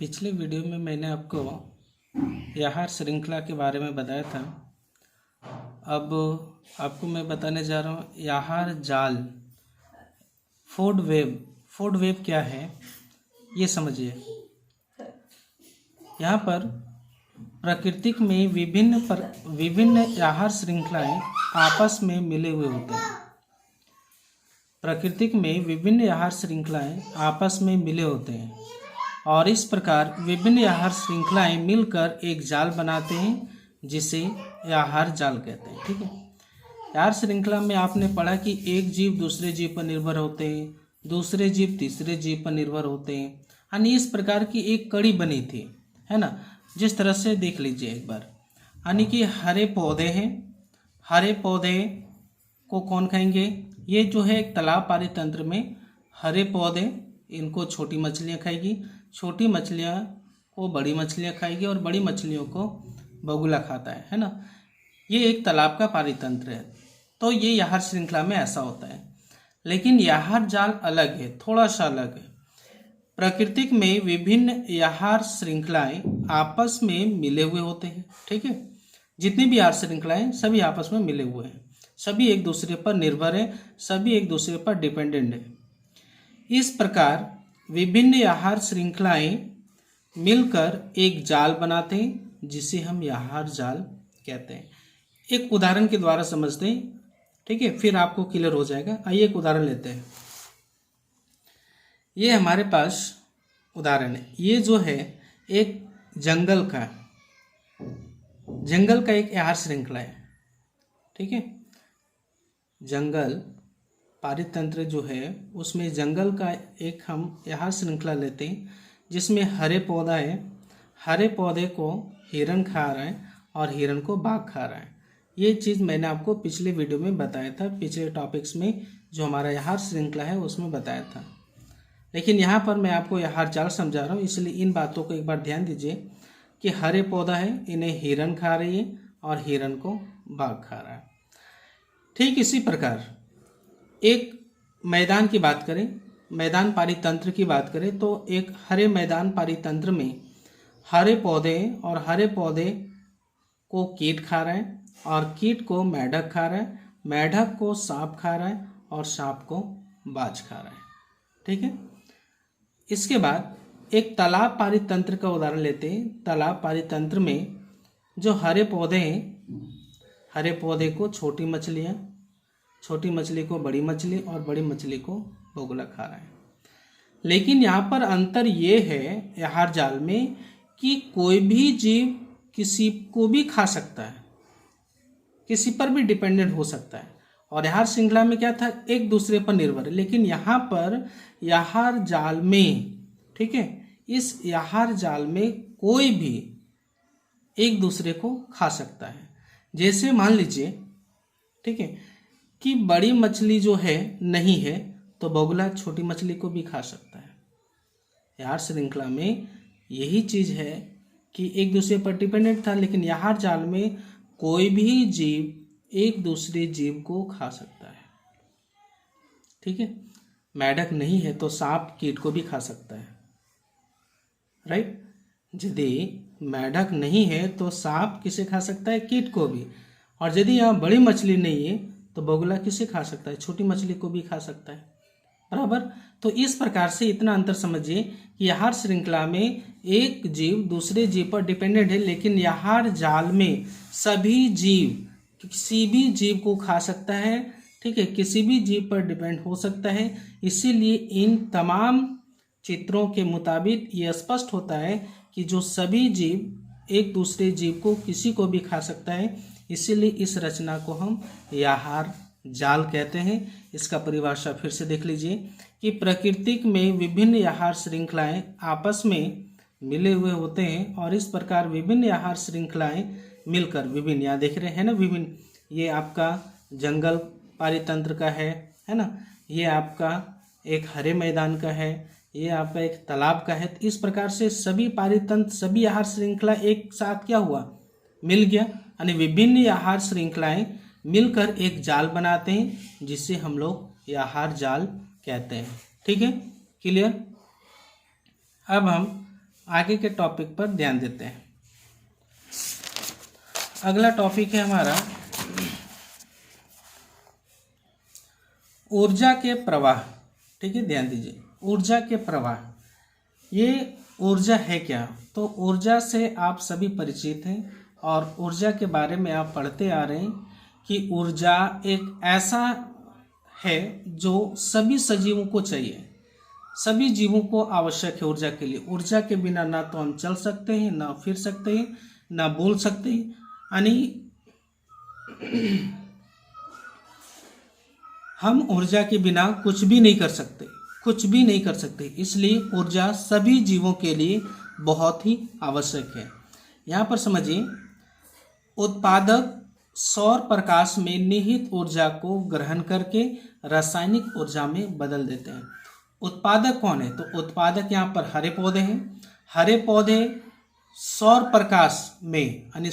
पिछले वीडियो में मैंने आपको आहार श्रृंखला के बारे में बताया था। अब आपको मैं बताने जा रहा हूँ आहार जाल, फूड वेब। फूड वेब क्या है ये समझिए। यहाँ पर प्राकृतिक में विभिन्न आहार श्रृंखलाएं आपस में मिले हुए होते हैं। प्रकृति में विभिन्न आहार श्रृंखलाएं आपस में मिले होते हैं और इस प्रकार विभिन्न आहार श्रृंखलाएं मिलकर एक जाल बनाते हैं जिसे आहार जाल कहते हैं। ठीक है, आहार श्रृंखला में आपने पढ़ा कि एक जीव दूसरे जीव पर निर्भर होते हैं, दूसरे जीव तीसरे जीव पर निर्भर होते हैं, यानी इस प्रकार की एक कड़ी बनी थी, है ना। जिस तरह से देख लीजिए एक बार, यानी कि हरे पौधे हैं, हरे पौधे को कौन खाएंगे? ये जो है एक तालाब पारितंत्र में हरे पौधे, इनको छोटी मछलियाँ खाएगी, छोटी मछलियाँ को बड़ी मछलियाँ खाएगी और बड़ी मछलियों को बगुला खाता है ना। ये एक तालाब का पारितंत्र है। तो ये आहार श्रृंखला में ऐसा होता है, लेकिन आहार जाल अलग है, थोड़ा सा अलग है। प्राकृतिक में विभिन्न आहार श्रृंखलाएं आपस में मिले हुए होते हैं। ठीक है, जितनी भी आहार श्रृंखलाएं सभी आपस में मिले हुए हैं, सभी एक दूसरे पर निर्भर है, सभी एक दूसरे पर डिपेंडेंट है। इस प्रकार विभिन्न आहार श्रृंखलाएं मिलकर एक जाल बनाते हैं जिसे हम आहार जाल कहते हैं। एक उदाहरण के द्वारा समझते हैं, ठीक है, फिर आपको क्लियर हो जाएगा। आइए एक उदाहरण लेते हैं। ये हमारे पास उदाहरण है। ये जो है एक जंगल का एक आहार श्रृंखला है। ठीक है, जंगल पारितंत्र जो है उसमें जंगल का एक हम आहार श्रृंखला लेते हैं जिसमें हरे पौधा है, हरे पौधे को हिरण खा रहा है और हिरण को बाघ खा रहा है। ये चीज़ मैंने आपको पिछले वीडियो में बताया था, पिछले टॉपिक्स में जो हमारा आहार श्रृंखला है उसमें बताया था। लेकिन यहाँ पर मैं आपको आहार जाल समझा रहा हूँ, इसलिए इन बातों को एक बार ध्यान दीजिए कि हरे पौधा है, इन्हें हिरण खा रही है और हिरण को बाघ खा रहा है। ठीक इसी प्रकार एक मैदान की बात करें, मैदान पारितंत्र की बात करें, तो एक हरे मैदान पारितंत्र में हरे पौधे और हरे पौधे को कीट खा रहा है और कीट को मेढक खा रहा है, मेढक को सांप खा रहा है और सांप को बाज खा रहा है। ठीक है, इसके बाद एक तालाब पारितंत्र का उदाहरण लेते हैं। तालाब पारितंत्र में जो हरे पौधे हैं, हरे पौधे को छोटी मछलियाँ, छोटी मछली को बड़ी मछली और बड़ी मछली को बगुला खा रहा है। लेकिन यहाँ पर अंतर ये है आहार जाल में कि कोई भी जीव किसी को भी खा सकता है, किसी पर भी डिपेंडेंट हो सकता है। और आहार श्रृंखला में क्या था, एक दूसरे पर निर्भर है। लेकिन यहाँ पर आहार जाल में, ठीक है, इस आहार जाल में कोई भी एक दूसरे को खा सकता है। जैसे मान लीजिए, ठीक है, कि बड़ी मछली जो है नहीं है तो बगुला छोटी मछली को भी खा सकता है। आहार श्रृंखला में यही चीज है कि एक दूसरे पर डिपेंडेंट था, लेकिन आहार जाल में कोई भी जीव एक दूसरे जीव को खा सकता है। ठीक है, मेढक नहीं है तो सांप कीट को भी खा सकता है, राइट। यदि मेढक नहीं है तो सांप किसे खा सकता है? कीट को भी। और यदि यहाँ बड़ी मछली नहीं है तो बगुला किसे खा सकता है? छोटी मछली को भी खा सकता है, बराबर। तो इस प्रकार से इतना अंतर समझिए कि आहार श्रृंखला में एक जीव दूसरे जीव पर डिपेंडेंट है, लेकिन आहार जाल में सभी जीव किसी भी जीव को खा सकता है। ठीक है, किसी भी जीव पर डिपेंड हो सकता है। इसीलिए इन तमाम चित्रों के मुताबिक ये स्पष्ट होता है कि जो सभी जीव एक दूसरे जीव को किसी को भी खा सकता है। इसीलिए इस रचना को हम आहार जाल कहते हैं। इसका परिभाषा फिर से देख लीजिए कि प्रकृति में विभिन्न आहार श्रृंखलाएं आपस में मिले हुए होते हैं और इस प्रकार विभिन्न आहार श्रृंखलाएं मिलकर विभिन्न, यहाँ देख रहे हैं ना विभिन्न, ये आपका जंगल पारितंत्र का है ना, ये आपका एक हरे मैदान का है, ये आपका एक तालाब का है। तो इस प्रकार से सभी पारितंत्र, सभी आहार श्रृंखला एक साथ क्या हुआ, मिल गया, यानी विभिन्न आहार श्रृंखलाएं मिलकर एक जाल बनाते हैं जिसे हम लोग आहार जाल कहते हैं। ठीक है, क्लियर। अब हम आगे के टॉपिक पर ध्यान देते हैं। अगला टॉपिक है हमारा ऊर्जा के प्रवाह। ठीक है, ध्यान दीजिए, ऊर्जा के प्रवाह। ये ऊर्जा है क्या? तो ऊर्जा से आप सभी परिचित हैं और ऊर्जा के बारे में आप पढ़ते आ रहे हैं कि ऊर्जा एक ऐसा है जो सभी सजीवों को चाहिए, सभी जीवों को आवश्यक है ऊर्जा के लिए। ऊर्जा के बिना ना तो हम चल सकते हैं, ना फिर सकते हैं, ना बोल सकते हैं, यानी हम ऊर्जा के बिना कुछ भी नहीं कर सकते, कुछ भी नहीं कर सकते। इसलिए ऊर्जा सभी जीवों के लिए बहुत ही आवश्यक है। यहाँ पर समझिए, उत्पादक सौर प्रकाश में निहित ऊर्जा को ग्रहण करके रासायनिक ऊर्जा में बदल देते हैं। उत्पादक कौन है? तो उत्पादक यहाँ पर हरे पौधे हैं। हरे पौधे सौर प्रकाश में यानी